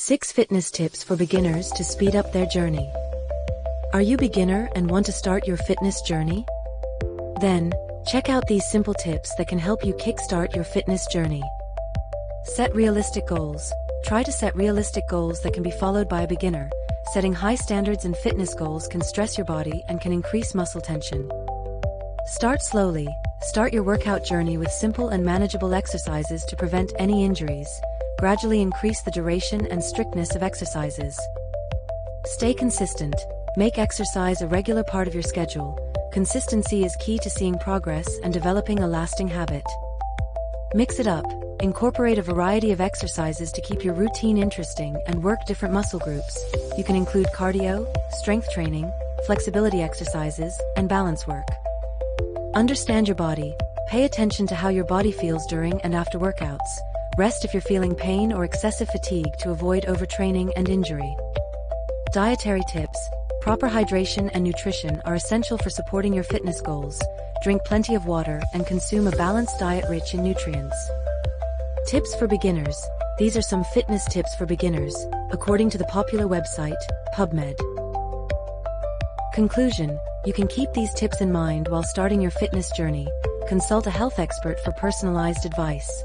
6 fitness tips for beginners to speed up their journey. Are you a beginner and want to start your fitness journey? Then, check out these simple tips that can help you kickstart your fitness journey. Set realistic goals. Try to set realistic goals that can be followed by a beginner. Setting high standards in fitness goals can stress your body and can increase muscle tension. Start slowly. Start your workout journey with simple and manageable exercises to prevent any injuries. Gradually increase the duration and strictness of exercises. Stay consistent. Make exercise a regular part of your schedule. Consistency is key to seeing progress and developing a lasting habit. Mix it up. Incorporate a variety of exercises to keep your routine interesting and work different muscle groups. You can include cardio, strength training, flexibility exercises, and balance work. Understand your body. Pay attention to how your body feels during and after workouts. Rest if you're feeling pain or excessive fatigue to avoid overtraining and injury. Dietary tips. Proper hydration and nutrition are essential for supporting your fitness goals. Drink plenty of water and consume a balanced diet rich in nutrients. Tips for beginners. These are some fitness tips for beginners, according to the popular website, PubMed. Conclusion. You can keep these tips in mind while starting your fitness journey. Consult a health expert for personalized advice.